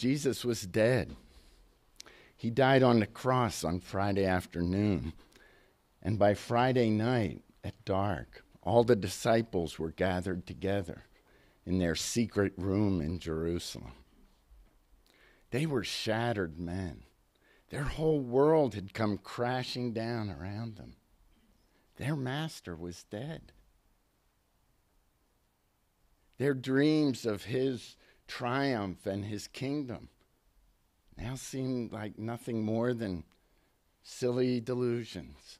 Jesus was dead. He died on the cross on Friday afternoon. And by Friday night at dark, all the disciples were gathered together in their secret room in Jerusalem. They were shattered men. Their whole world had come crashing down around them. Their master was dead. Their dreams of his triumph and his kingdom now seemed like nothing more than silly delusions.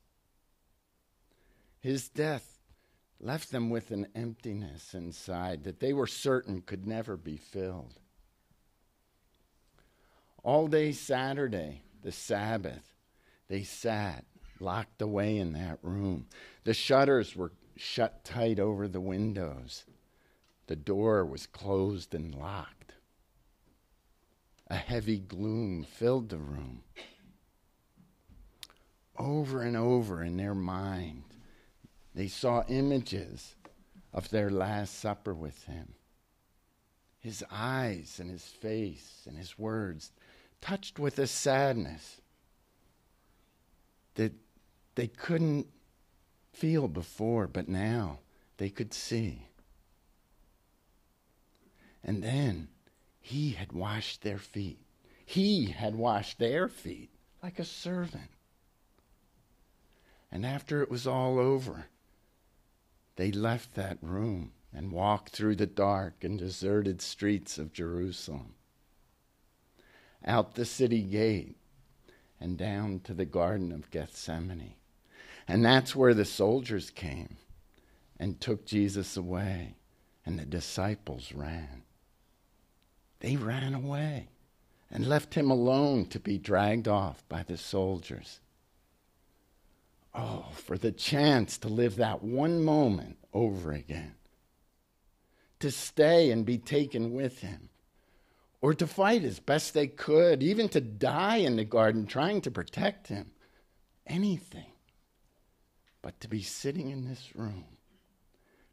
His death left them with an emptiness inside that they were certain could never be filled. All day Saturday, the Sabbath, they sat locked away in that room. The shutters were shut tight over the windows. The door was closed and locked. A heavy gloom filled the room. Over and over in their mind, they saw images of their Last Supper with him. His eyes and his face and his words touched with a sadness that they couldn't feel before, but now they could see. And then he had washed their feet. He had washed their feet like a servant. And after it was all over, they left that room and walked through the dark and deserted streets of Jerusalem, out the city gate and down to the Garden of Gethsemane. And that's where the soldiers came and took Jesus away, and the disciples ran. They ran away and left him alone to be dragged off by the soldiers. Oh, for the chance to live that one moment over again. To stay and be taken with him. Or to fight as best they could, even to die in the garden trying to protect him. Anything. But to be sitting in this room,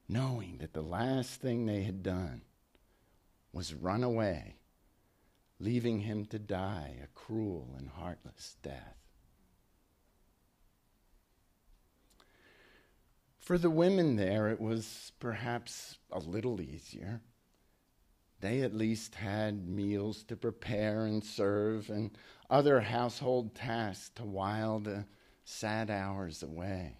knowing that the last thing they had done was run away, leaving him to die a cruel and heartless death. For the women there, it was perhaps a little easier. They at least had meals to prepare and serve and other household tasks to while the sad hours away.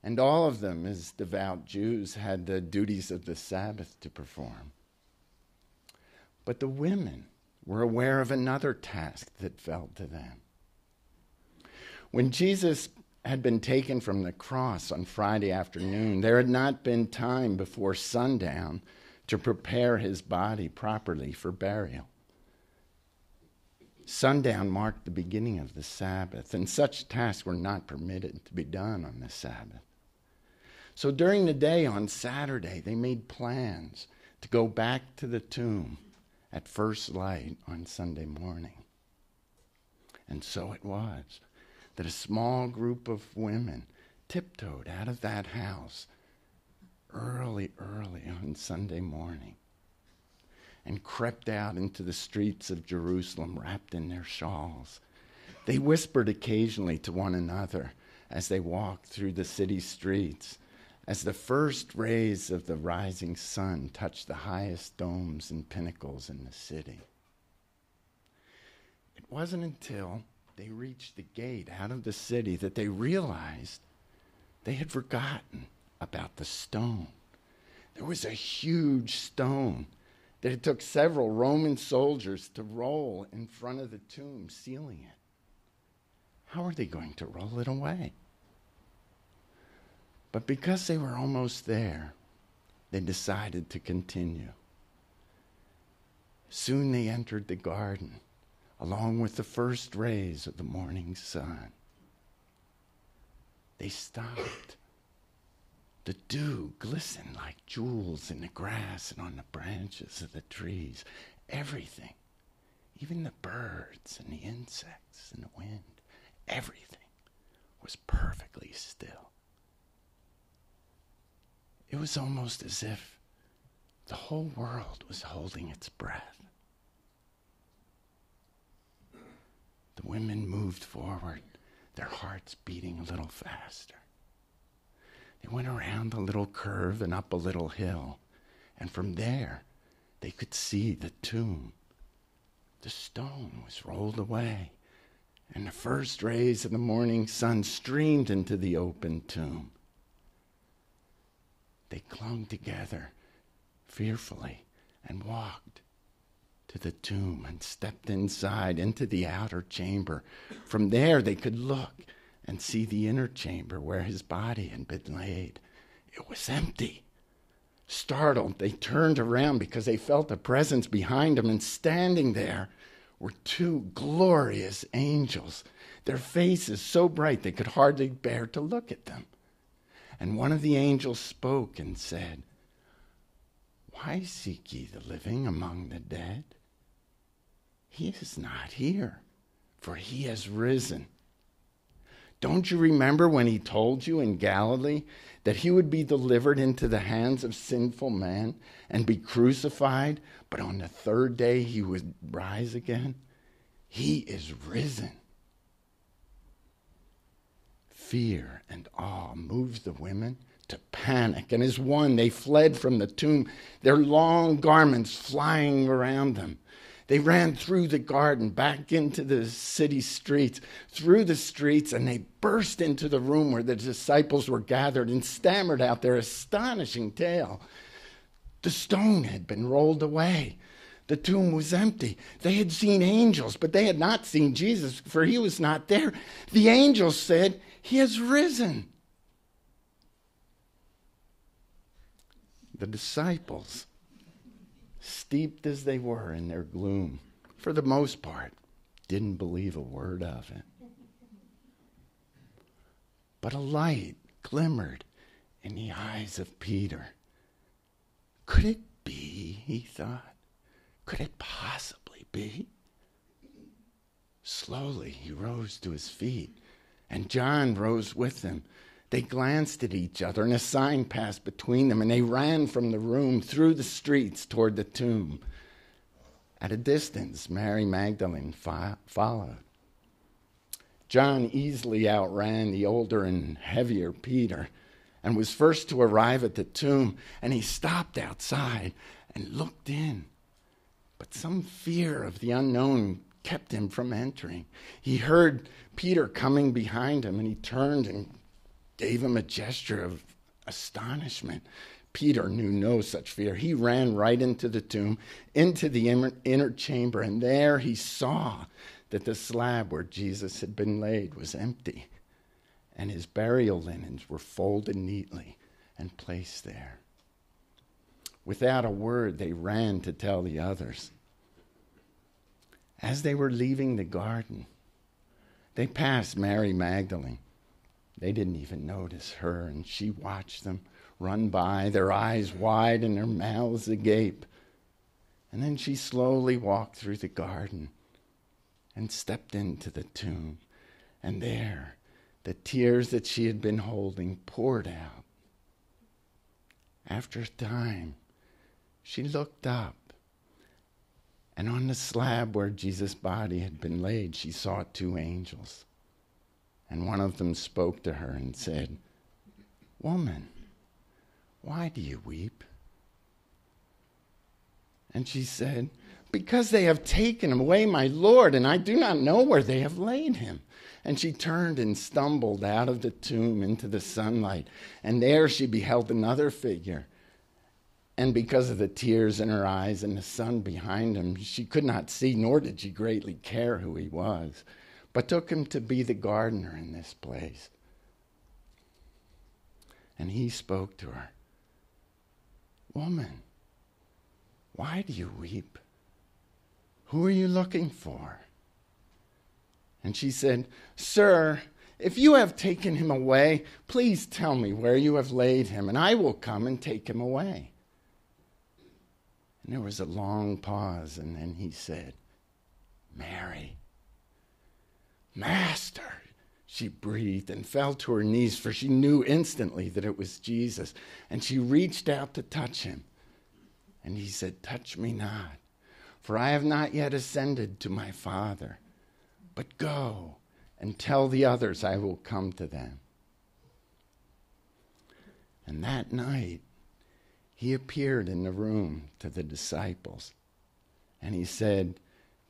And all of them, as devout Jews, had the duties of the Sabbath to perform. But the women were aware of another task that fell to them. When Jesus had been taken from the cross on Friday afternoon, there had not been time before sundown to prepare his body properly for burial. Sundown marked the beginning of the Sabbath, and such tasks were not permitted to be done on the Sabbath. So during the day on Saturday, they made plans to go back to the tomb at first light on Sunday morning. And so it was that a small group of women tiptoed out of that house early on Sunday morning and crept out into the streets of Jerusalem wrapped in their shawls. They whispered occasionally to one another as they walked through the city streets, as the first rays of the rising sun touched the highest domes and pinnacles in the city. It wasn't until they reached the gate out of the city that they realized they had forgotten about the stone. There was a huge stone that it took several Roman soldiers to roll in front of the tomb, sealing it. How are they going to roll it away? But because they were almost there, they decided to continue. Soon they entered the garden, along with the first rays of the morning sun. They stopped. The dew glistened like jewels in the grass and on the branches of the trees. Everything, even the birds and the insects and the wind, everything was perfectly still. It was almost as if the whole world was holding its breath. women moved forward, their hearts beating a little faster. They went around a little curve and up a little hill, and from there they could see the tomb. The stone was rolled away, and the first rays of the morning sun streamed into the open tomb. They clung together fearfully and walked to the tomb and stepped inside into the outer chamber. From there they could look and see the inner chamber where his body had been laid. It was empty. Startled, they turned around because they felt a presence behind them, and standing there were two glorious angels, their faces so bright they could hardly bear to look at them. And one of the angels spoke and said, "Why seek ye the living among the dead? He is not here, for he has risen. Don't you remember when he told you in Galilee that he would be delivered into the hands of sinful men and be crucified, but on the third day he would rise again? He is risen." Fear and awe moved the women to panic, and as one, they fled from the tomb, their long garments flying around them. They ran through the garden, back into the city streets, through the streets, and they burst into the room where the disciples were gathered and stammered out their astonishing tale. The stone had been rolled away. The tomb was empty. They had seen angels, but they had not seen Jesus, for he was not there. The angels said, "He has risen." The disciples, steeped as they were in their gloom, for the most part, didn't believe a word of it. But a light glimmered in the eyes of Peter. Could it be, he thought? Could it possibly be? Slowly he rose to his feet, and John rose with him. They glanced at each other, and a sign passed between them, and they ran from the room through the streets toward the tomb. At a distance, Mary Magdalene followed. John easily outran the older and heavier Peter and was first to arrive at the tomb, and he stopped outside and looked in. But some fear of the unknown kept him from entering. He heard Peter coming behind him, and he turned and gave him a gesture of astonishment. Peter knew no such fear. He ran right into the tomb, into the inner chamber, and there he saw that the slab where Jesus had been laid was empty, and his burial linens were folded neatly and placed there. Without a word, they ran to tell the others. As they were leaving the garden, they passed Mary Magdalene. They didn't even notice her, and she watched them run by, their eyes wide and their mouths agape. And then she slowly walked through the garden and stepped into the tomb. And there, the tears that she had been holding poured out. After a time, she looked up, and on the slab where Jesus' body had been laid, she saw two angels. And one of them spoke to her and said, "Woman, why do you weep?" And she said, "Because they have taken away my Lord, and I do not know where they have laid him." And she turned and stumbled out of the tomb into the sunlight, and there she beheld another figure. And because of the tears in her eyes and the sun behind him, she could not see, nor did she greatly care who he was, but took him to be the gardener in this place. And he spoke to her, "Woman, why do you weep? Who are you looking for?" And she said, "Sir, if you have taken him away, please tell me where you have laid him, and I will come and take him away." And there was a long pause, and then he said, "Mary." "Master," she breathed and fell to her knees, for she knew instantly that it was Jesus. And she reached out to touch him. And he said, "Touch me not, for I have not yet ascended to my Father. but go and tell the others I will come to them." And that night, he appeared in the room to the disciples, and he said,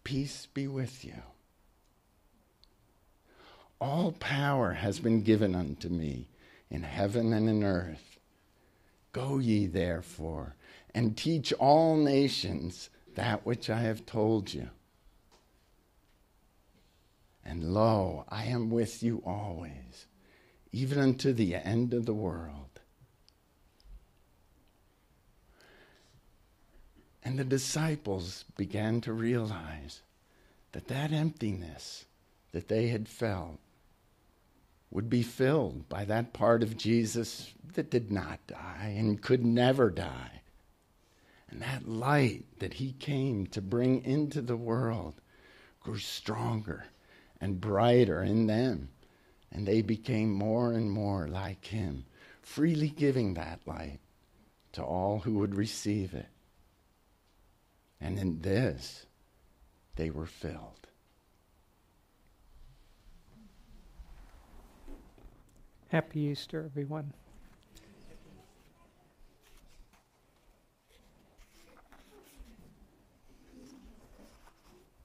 "Peace be with you. All power has been given unto me in heaven and in earth. Go ye therefore, and teach all nations that which I have told you. And lo, I am with you always, even unto the end of the world." And the disciples began to realize that that emptiness that they had felt would be filled by that part of Jesus that did not die and could never die. And that light that he came to bring into the world grew stronger and brighter in them. And they became more and more like him, freely giving that light to all who would receive it. And in this, they were filled. Happy Easter, everyone.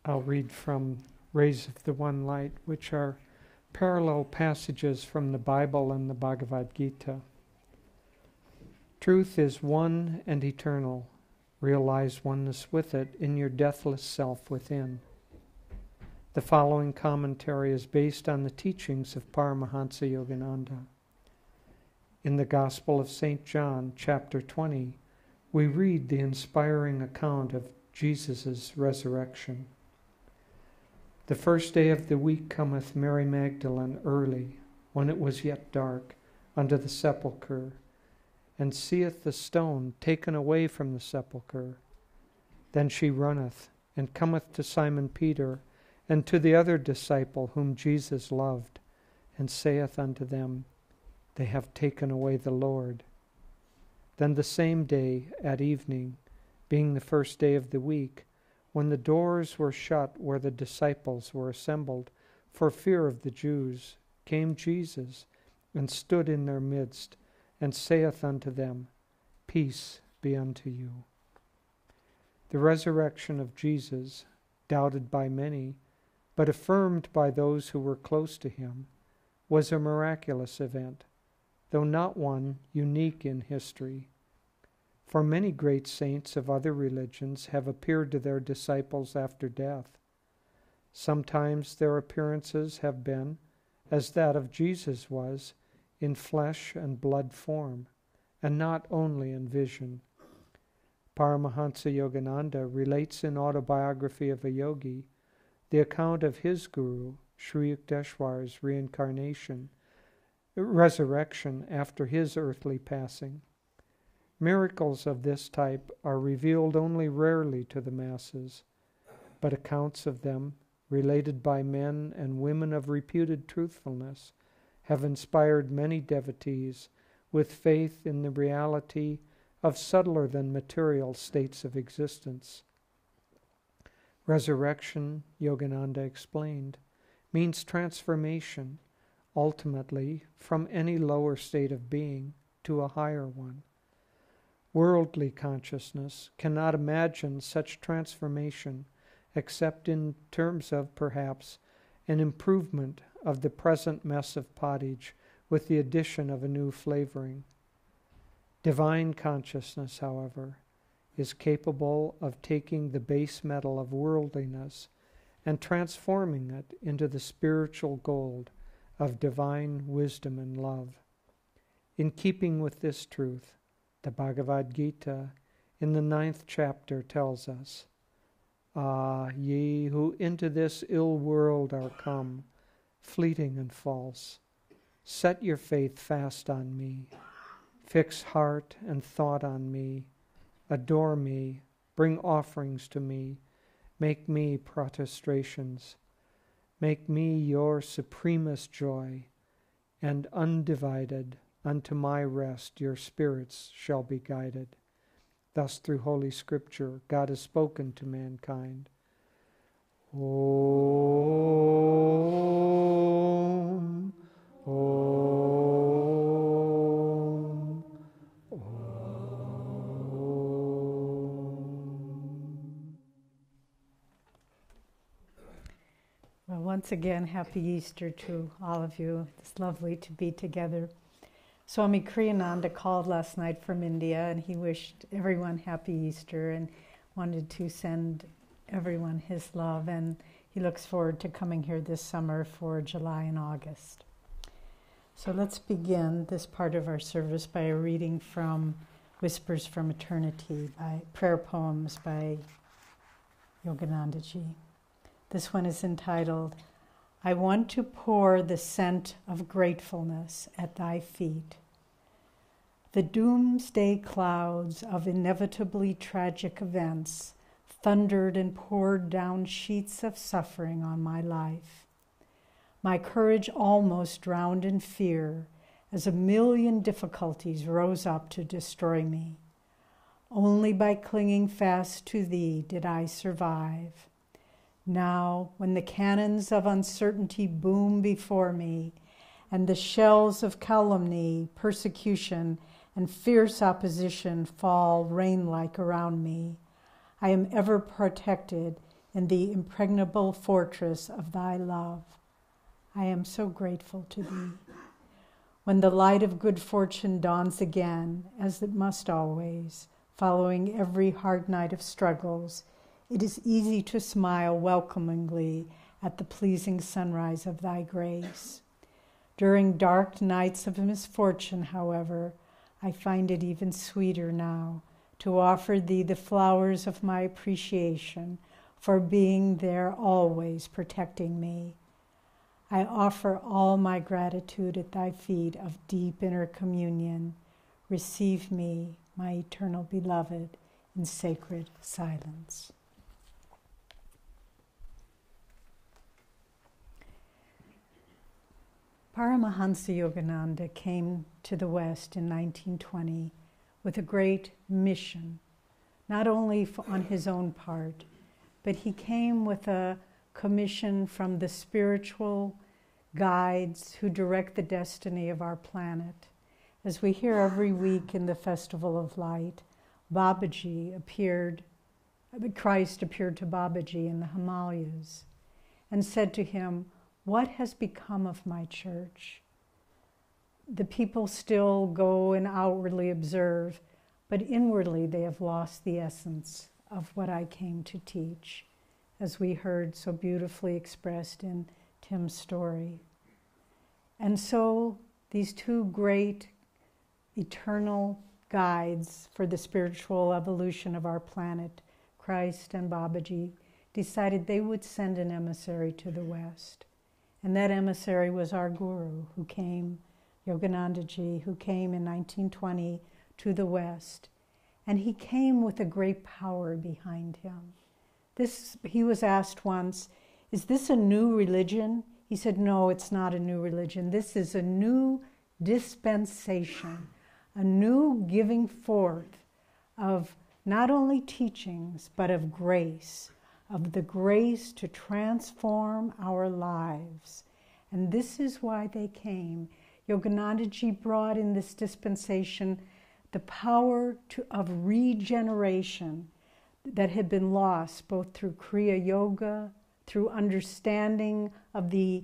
I'll read from Rays of the One Light, which are parallel passages from the Bible and the Bhagavad Gita. Truth is one and eternal. Realize oneness with it in your deathless self within. The following commentary is based on the teachings of Paramahansa Yogananda. In the Gospel of St. John, chapter 20, we read the inspiring account of Jesus' resurrection. "The first day of the week cometh Mary Magdalene early, when it was yet dark, unto the sepulchre, and seeth the stone taken away from the sepulchre. Then she runneth, and cometh to Simon Peter, and to the other disciple whom Jesus loved, and saith unto them, They have taken away the Lord. Then the same day at evening, being the first day of the week, when the doors were shut where the disciples were assembled, for fear of the Jews, came Jesus, and stood in their midst, and saith unto them, Peace be unto you." The resurrection of Jesus, doubted by many, but affirmed by those who were close to him, was a miraculous event, though not one unique in history. For many great saints of other religions have appeared to their disciples after death. Sometimes their appearances have been, as that of Jesus was, in flesh and blood form, and not only in vision. Paramahansa Yogananda relates in Autobiography of a Yogi the account of his guru, Sri Yukteswar's resurrection after his earthly passing. Miracles of this type are revealed only rarely to the masses, but accounts of them, related by men and women of reputed truthfulness, have inspired many devotees with faith in the reality of subtler than material states of existence. Resurrection, Yogananda explained, means transformation, ultimately from any lower state of being to a higher one. Worldly consciousness cannot imagine such transformation except in terms of, perhaps, an improvement of the present mess of pottage with the addition of a new flavoring. Divine consciousness, however, is capable of taking the base metal of worldliness and transforming it into the spiritual gold of divine wisdom and love. In keeping with this truth, the Bhagavad Gita in the 9th chapter tells us, "Ah, ye who into this ill world are come, fleeting and false, set your faith fast on me, fix heart and thought on me, adore me, bring offerings to me, make me protestations, make me your supremest joy, and undivided unto my rest your spirits shall be guided." Thus through Holy Scripture God has spoken to mankind. Oh. Well, once again, happy Easter to all of you. It's lovely to be together. Swami Kriyananda called last night from India, and he wished everyone happy Easter and wanted to send everyone his love. And he looks forward to coming here this summer for July and August. So let's begin this part of our service by a reading from Whispers from Eternity, by prayer poems by Yoganandaji. This one is entitled, I want to pour the scent of gratefulness at thy feet. The doomsday clouds of inevitably tragic events thundered and poured down sheets of suffering on my life. My courage almost drowned in fear as a million difficulties rose up to destroy me. Only by clinging fast to thee did I survive. Now, when the cannons of uncertainty boom before me, and the shells of calumny, persecution, and fierce opposition fall rain-like around me, I am ever protected in the impregnable fortress of thy love. I am so grateful to thee. When the light of good fortune dawns again, as it must always, following every hard night of struggles, it is easy to smile welcomingly at the pleasing sunrise of thy grace. During dark nights of misfortune, however, I find it even sweeter now to offer thee the flowers of my appreciation for being there always protecting me. I offer all my gratitude at thy feet of deep inner communion. Receive me, my eternal beloved, in sacred silence. Paramahansa Yogananda came to the West in 1920 with a great mission, not only on his own part, but he came with a commission from the spiritual guides who direct the destiny of our planet. As we hear every week in the Festival of Light, Christ appeared to Babaji in the Himalayas and said to him, what has become of my church? The people still go and outwardly observe, but inwardly they have lost the essence of what I came to teach, as we heard so beautifully expressed in Tim's story. And so these two great eternal guides for the spiritual evolution of our planet, Christ and Babaji, decided they would send an emissary to the West. And that emissary was our guru who came, Yoganandaji, who came in 1920 to the West. And he came with a great power behind him. He was asked once, is this a new religion? He said, no, it's not a new religion. This is a new dispensation, a new giving forth of not only teachings, but of grace, of the grace to transform our lives. And this is why they came. Yoganandaji brought in this dispensation the power of regeneration that had been lost both through Kriya Yoga, through understanding of the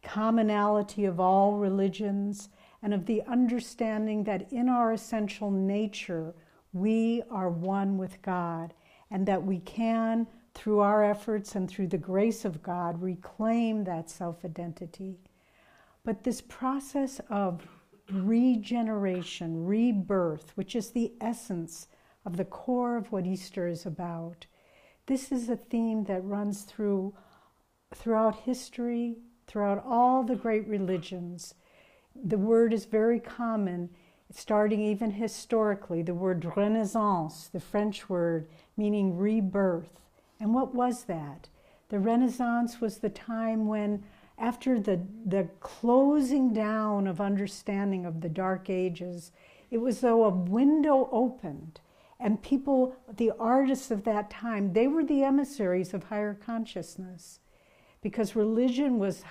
commonality of all religions, and of the understanding that in our essential nature we are one with God, and that we can, through our efforts and through the grace of God, reclaim that self-identity. But this process of regeneration, rebirth, which is the essence of the core of what Easter is about, this is a theme that runs throughout history, throughout all the great religions. The word is very common, starting even historically, the word Renaissance, the French word meaning rebirth. And what was that? The Renaissance was the time when, after the closing down of understanding of the Dark Ages, it was though a window opened, and people, the artists of that time, they were the emissaries of higher consciousness, because religion was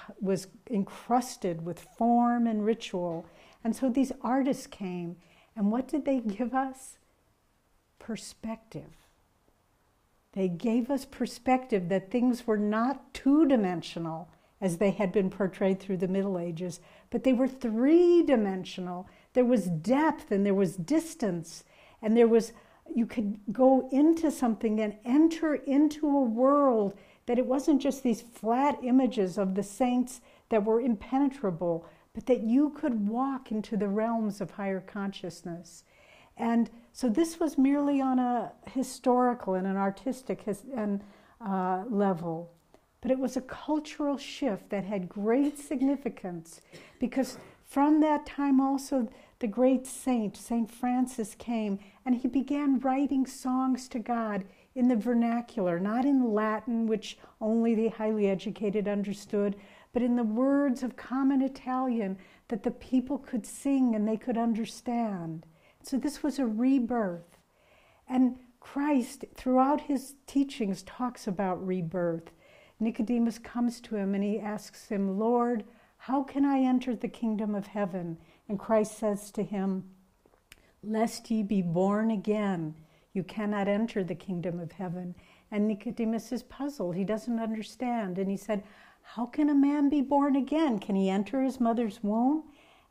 encrusted with form and ritual. And so these artists came, and what did they give us? Perspective. They gave us perspective that things were not two-dimensional as they had been portrayed through the Middle Ages, but they were three-dimensional. There was depth and there was distance, and you could go into something and enter into a world that it wasn't just these flat images of the saints that were impenetrable, but that you could walk into the realms of higher consciousness. And so this was merely on a historical and an artistic level. But it was a cultural shift that had great significance, because from that time also the great saint, St. Francis, came, and he began writing songs to God in the vernacular, not in Latin, which only the highly educated understood, but in the words of common Italian that the people could sing and they could understand. So this was a rebirth. And Christ, throughout his teachings, talks about rebirth. Nicodemus comes to him and he asks him, Lord, how can I enter the kingdom of heaven? And Christ says to him, lest ye be born again, you cannot enter the kingdom of heaven. And Nicodemus is puzzled. He doesn't understand. And he said, how can a man be born again? Can he enter his mother's womb?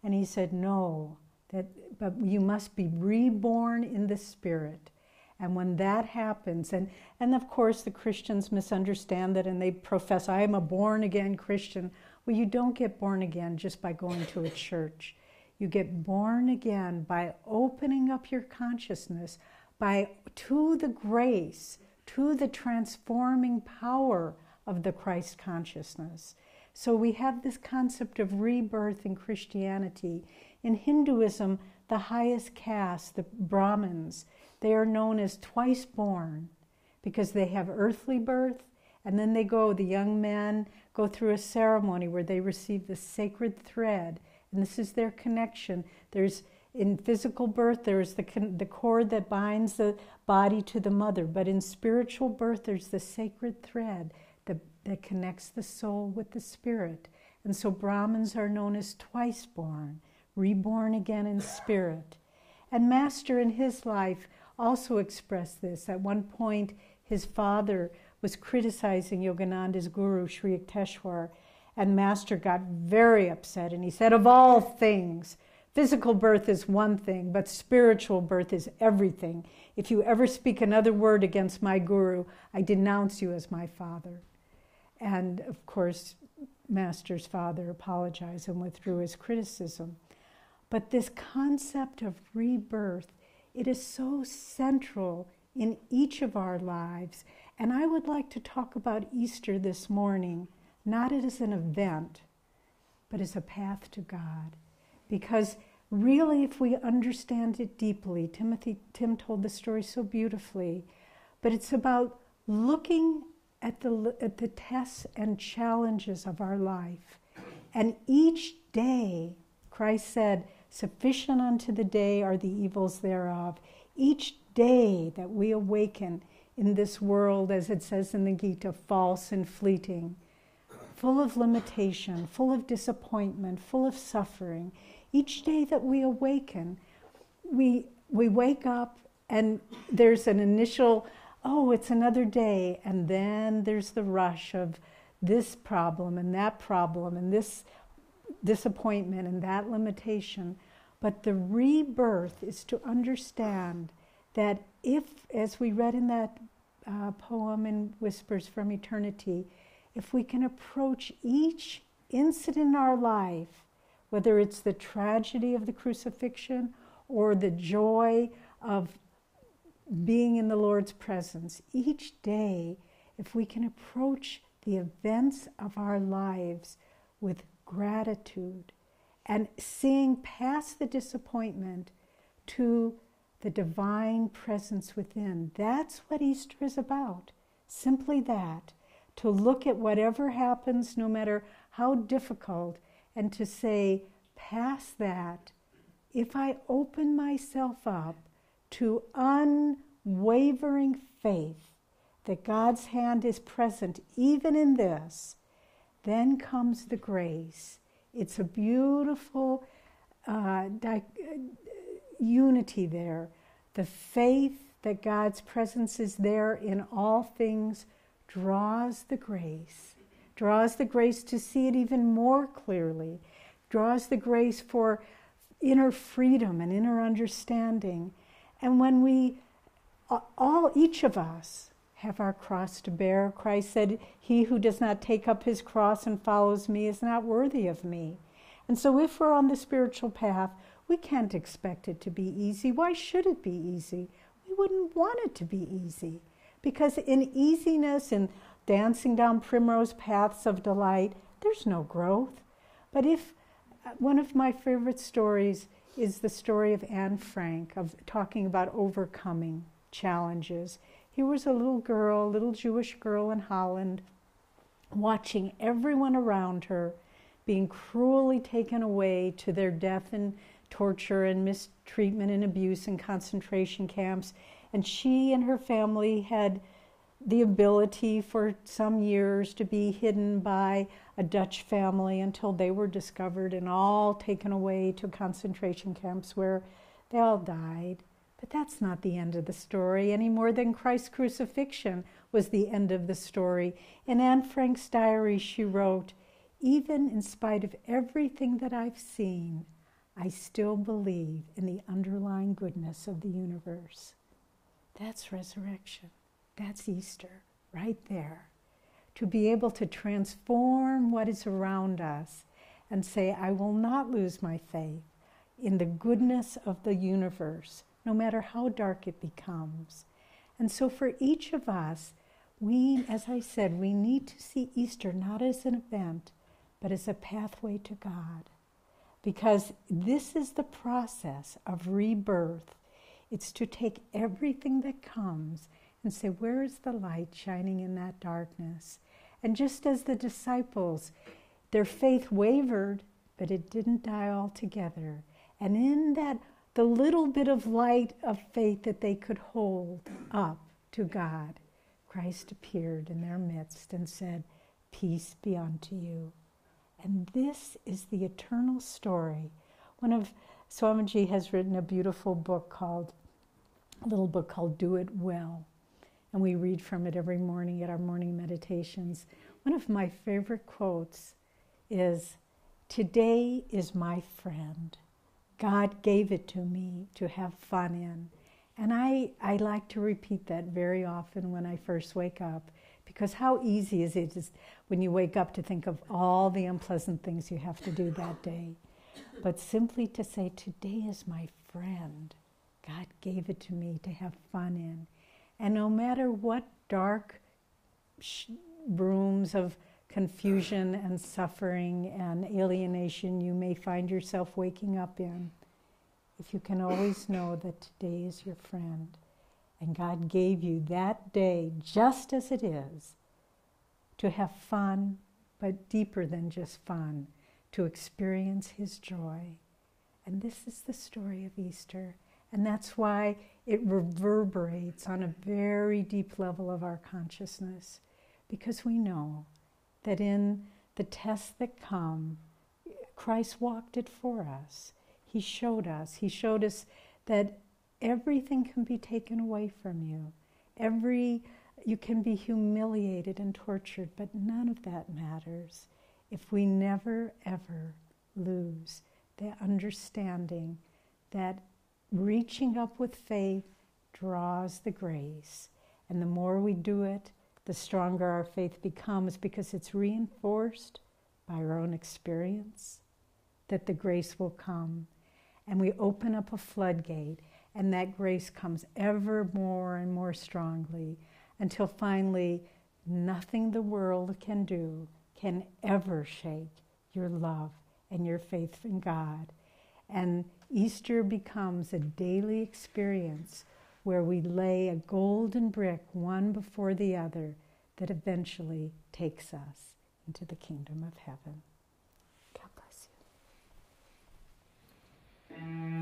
And he said, no, but you must be reborn in the Spirit. And when that happens, and of course the Christians misunderstand that and they profess, I am a born-again Christian. Well, you don't get born again just by going to a church. You get born again by opening up your consciousness to the grace, to the transforming power of the Christ consciousness. So we have this concept of rebirth in Christianity. In Hinduism, the highest caste, the Brahmins, they are known as twice born because they have earthly birth, and then the young men go through a ceremony where they receive the sacred thread, and this is their connection. In physical birth, there's the cord that binds the body to the mother, but in spiritual birth, there's the sacred thread that connects the soul with the spirit. And so Brahmins are known as twice born, reborn again in spirit. And Master in his life also expressed this. At one point, his father was criticizing Yogananda's guru, Sri Yukteswar, and Master got very upset, and he said, of all things, physical birth is one thing, but spiritual birth is everything. If you ever speak another word against my guru, I denounce you as my father. And of course, Master's father apologized and withdrew his criticism. But this concept of rebirth, it is so central in each of our lives. And I would like to talk about Easter this morning, not as an event, but as a path to God. Because really, if we understand it deeply, Tim told the story so beautifully, but it's about looking at the tests and challenges of our life. And each day, Christ said, sufficient unto the day are the evils thereof. Each day that we awaken in this world, as it says in the Gita, false and fleeting, full of limitation, full of disappointment, full of suffering. Each day that we awaken, we wake up and there's an initial, oh, it's another day, and then there's the rush of this problem and this disappointment and that limitation. But the rebirth is to understand that if, as we read in that poem in Whispers from Eternity, if we can approach each incident in our life, whether it's the tragedy of the crucifixion or the joy of being in the Lord's presence, each day, if we can approach the events of our lives with gratitude and seeing past the disappointment to the divine presence within. That's what Easter is about. Simply that. To look at whatever happens, no matter how difficult, and to say, past that, if I open myself up to unwavering faith that God's hand is present even in this, then comes the grace. It's a beautiful unity there. The faith that God's presence is there in all things draws the grace. draws the grace to see it even more clearly, draws the grace for inner freedom and inner understanding. And when we, each of us, have our cross to bear, Christ said, "He who does not take up his cross and follows me is not worthy of me." And so if we're on the spiritual path, we can't expect it to be easy. Why should it be easy? We wouldn't want it to be easy. Because in easiness and dancing down primrose paths of delight, there's no growth. But if one of my favorite stories is the story of Anne Frank, of talking about overcoming challenges. Here was a little girl, a little Jewish girl in Holland, watching everyone around her being cruelly taken away to their death and torture and mistreatment and abuse in concentration camps. And she and her family had the ability for some years to be hidden by a Dutch family until they were discovered and all taken away to concentration camps where they all died. But that's not the end of the story any more than Christ's crucifixion was the end of the story. In Anne Frank's diary, she wrote, "Even in spite of everything that I've seen, I still believe in the underlying goodness of the universe." That's resurrection. That's Easter, right there. To be able to transform what is around us and say, I will not lose my faith in the goodness of the universe, no matter how dark it becomes. And so for each of us, we, as I said, we need to see Easter not as an event, but as a pathway to God. Because this is the process of rebirth. It's to take everything that comes and say, where is the light shining in that darkness? And just as the disciples, their faith wavered, but it didn't die altogether. And in that, the little bit of light of faith that they could hold up to God, Christ appeared in their midst and said, "Peace be unto you." And this is the eternal story. One of Swamiji has written a beautiful book called, Do It Well. And we read from it every morning at our morning meditations. One of my favorite quotes is, "Today is my friend. God gave it to me to have fun in." And I like to repeat that very often when I first wake up, because how easy is it just when you wake up to think of all the unpleasant things you have to do that day. But simply to say, today is my friend. God gave it to me to have fun in. And no matter what dark rooms of confusion and suffering and alienation you may find yourself waking up in, if you can always know that today is your friend, and God gave you that day just as it is, to have fun, but deeper than just fun, to experience His joy. And this is the story of Easter. And that's why it reverberates on a very deep level of our consciousness, because we know that in the tests that come, Christ walked it for us. He showed us that everything can be taken away from you. You can be humiliated and tortured, but none of that matters if we never, ever lose the understanding that reaching up with faith draws the grace. And the more we do it, the stronger our faith becomes, because it's reinforced by our own experience that the grace will come. And we open up a floodgate, and that grace comes ever more and more strongly, until finally nothing the world can do can ever shake your love and your faith in God. And Easter becomes a daily experience where we lay a golden brick one before the other that eventually takes us into the kingdom of heaven. God bless you.